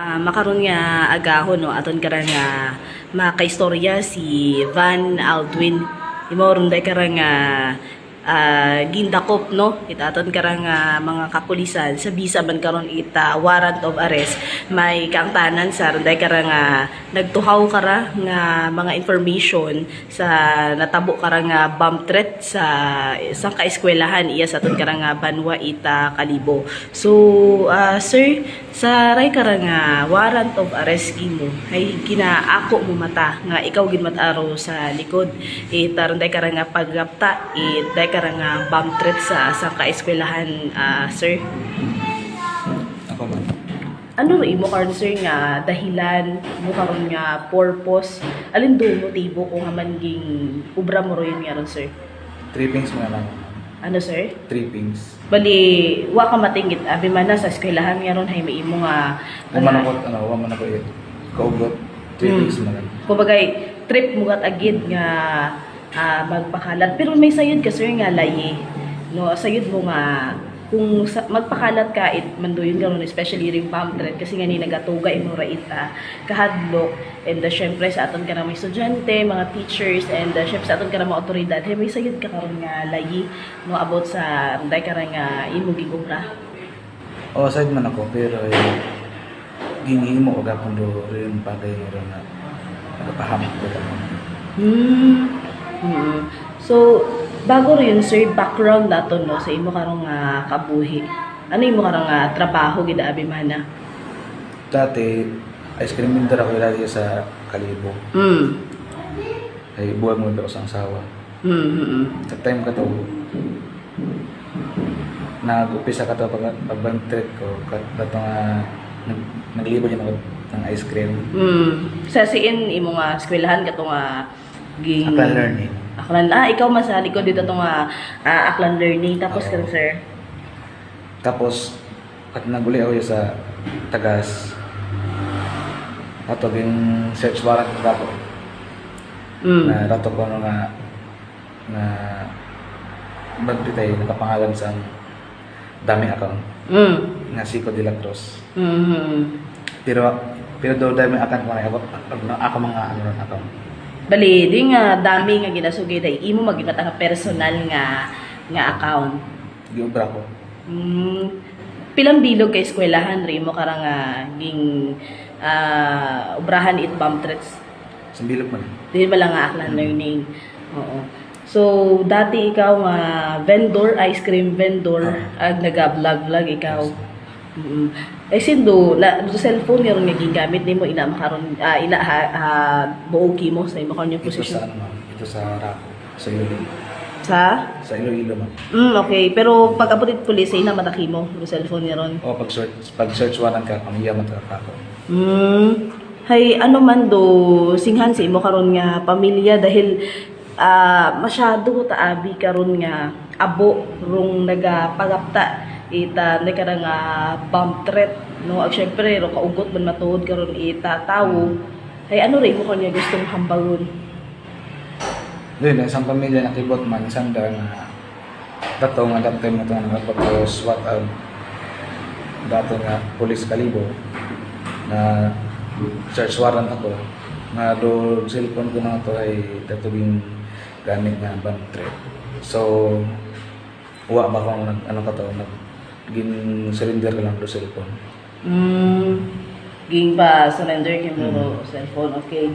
Makaroon nga agahon no aton karang nga makaistorya si Van Aldwin imoron day karang gindakop no itaton karang mga kapulisan sa bisa man karon ita warrant of arrest may kaangtanan sa day karang nagtuhaw kara nga mga information sa natabo karang bomb threat sa isang kaeskwelahan iya sa aton karang Banwa Ita Kalibo. So sir, sa ray karang warrant of arrest gimo ay ginaako mo mata nga ikaw ginmataro sa likod itaron day karang paggapta day karang bomb threat sa isang kaeskwelahan sir. Ako man. Ano rin mo karon sir nga dahilan mo karon nga purpose alin do motibo kung hamanging ubra mo ron nga ron sir? Trippings mo na lang. Ano sir? Trippings. Bali wa ka matinggit abi man na sa eskwelahan nga ron hay may imo nga Wa man ako kaugot. Trippings mo lang. kumbagay trip mo gat agid nga magpakalat pero may sayod ka sir nga layi no sayod mo nga kung magpakalat ka manduyon garon especially ring bomb threat kasi nga ni nagatuga imo ra ita kahadlok and syempre sa aton ka na mga estudyante mga teachers and syempre sa aton ka na mga otoridad hay may sayod ka karon nga layi no about sa day karang imo gigubra. O side man ako pero ginhimo og akong do rin bagay nga ron na nagapahamak ko lang. So, bago rin sir, background nato no sa imo karong kabuhi. Ano imo karong trabaho gid abi mana? Dati ice cream vendor ako dati sa Kalibo. Ay buwag mo ako sa asawa. Sa time ka to nag-upisa ka to pag trip ko kato nga naglibo din ako ng ice cream. Sa siin imo nga eskwelahan kato nga ging Aklan learning. Ikaw man sa likod dito tong Aklan learning tapos Oo. kan sir. Tapos at naguli ako sa Tagas. Ato ging search warrant ako. Na rato ko nga na bagditay nakapangalan sa dami account. Nga Sico de la Cruz. Pero daw dami account ko na ako mga ano ron account. Bali di nga dami nga ginasugid ay imo magimata nga personal nga account. Giubra ko. Pilang bilog kay eskwelahan ri mo karang ging ubrahan it bomb threats. Sa bilog man. Dili ba lang nga Aklan learning. Oo. So dati ikaw nga vendor, ice cream vendor, ag naga-vlog ikaw. Ay sindo do cellphone nga ron nga gigamit nimo ina makaron buog mo sa imo karon yung Ito sa position. ano ma'am, ito sa Raco, sa Iloilo. Sa Iloilo ma'am. Okay, pero pag abot it pulis ina mataki mo do cellphone nga ron. O pag-search warrant ka, pamiya mo ka ako. Hay ano man do singhan sa imo karon nga pamilya dahil masyado ta abi karon nga abo rong nagapagapta ita nagkarang bomb threat no ag syempre ro kaugot man matuod karon ita tawo ay ano rin mo kanya gustong hambagon. Doon, isang pamilya nakibot man, isang da nga dato nga that time na ito nga nagpapos SWAT dato nga Police Kalibo na search warrant ako nga do cellphone ko na ito ay datuging gamit nga bomb threat. So wa ba kung ano ka to gin surrender ka lang do cellphone. Ging ba surrender kay mo cellphone, okay.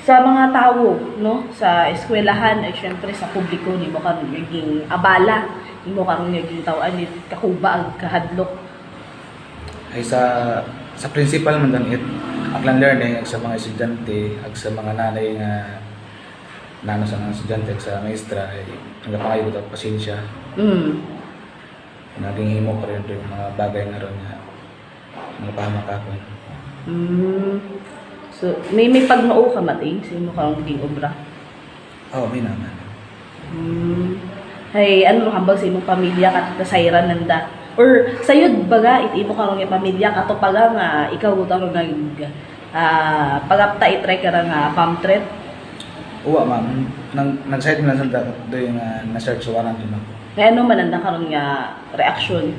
Sa mga tao no sa eskwelahan ay syempre sa publiko nimo karon naging abala nimo karon naging tawaan ni kakuba ang kahadlok. Ay sa principal man ganit Aklan learning ag sa mga estudyante ag sa mga nanay nga nano sa mga estudyante ag sa maestra ay nagapangayo ko pasensya. Naging himo pa rin yung mga bagay nga ron nga mga pahamak ako. So may pagnoo ka mating sa imo karong ging obra. May naman. Hay ano hambal sa imong pamilya kat kasayran nanda or sayod baga it imo karong nga pamilya kato paga nga ikaw utang nag pagapta i-try ka nga bomb threat. Uwa ma'am, nag-site mo lang sa do yung na-search warrant yun ako. Kaya ano man ang karon nga reaction?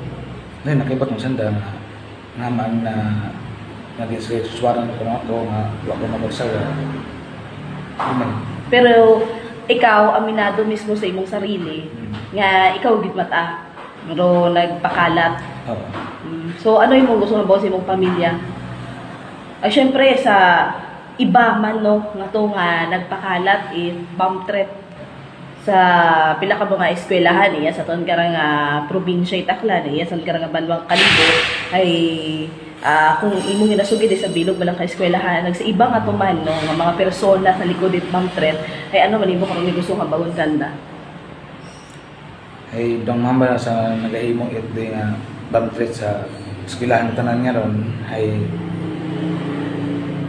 Ngayon nakibot mo sanda nga man na nag-iswara na ko na ako nga wala ko magsawa. Amen. Pero ikaw aminado mismo sa imong sarili nga ikaw gid mata. Pero nagpakalat. Oo. So ano imong gusto nga bawas sa imong pamilya? Ay syempre sa iba man no nga to nga nagpakalat bomb threat sa pila ka mga eskwelahan iya sa ton karang probinsya Itaklan iya sa karang Banwang Kalibo ay kung imo ginasugid sa bilog balang ka eskwelahan nagsa iba nga tuman no nga mga persona sa likod it bomb threat ay ano man imo karon gusto nga bawon kanda Ay dong mamba sa nagahimo it di nga bomb threat sa eskwelahan tanan nga ron ay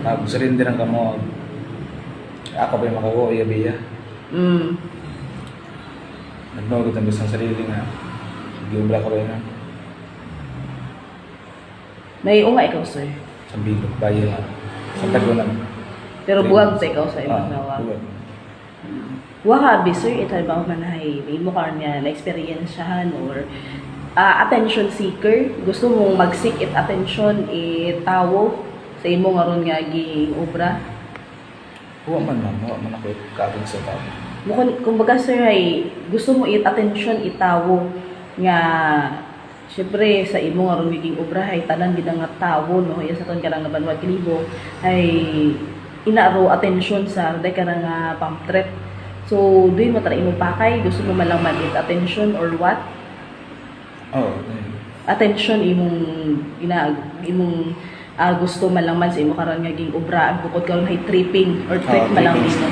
nag-surrender ang kamo. Ako ba yung makakuha iya biya? Nagmawagod ang gusto ng sarili nga. Giubra ko ba yun? may unga ikaw sir Sa bilog, bayan nga. Sa tagunan. pero buwag sa ikaw sa imong nawa buwag. wahabi sir itay ba man hay imo karon nga na experiensyahan or attention seeker gusto mong mag-seek it attention tawo sa imo nga ron nga giobra Huwag man ako kabin sa tao. kumbaga sir ay gusto mo attention itawo nga syempre sa imo nga ron giging obra hay tanan gid nga tawo no iya sa ton karang Banwang Kalibo ay inaaro attention sa day karang bomb threat so doy mo tara imo pakay gusto mo man lang mag-it attention or what Oo. attention imong gusto man lang man sa imo karon nga ging obra ang bukod karon hay tripping or trip man lang tripping. nimo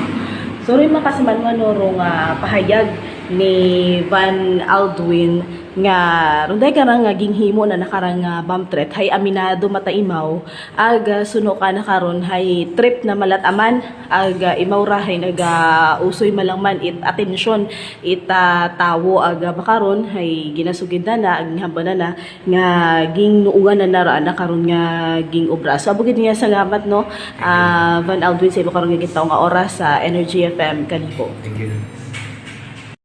so rin man kasi man noro nga pahayag ni Van Aldwin nga runday karang nga ginghimo na nakarang bomb threat hay aminado mataimaw aga suno ka na karon hay trip na malataman aga imaw ra hay usoy malangman it attention tawo aga makaron hay ginasugid na ang hamba na nga ging nuungan na naraan na karon nga ging obra so abugid niya salamat no Van Aldwin sa imo karon nga gitaw nga oras sa Energy FM Kalibo. Thank you.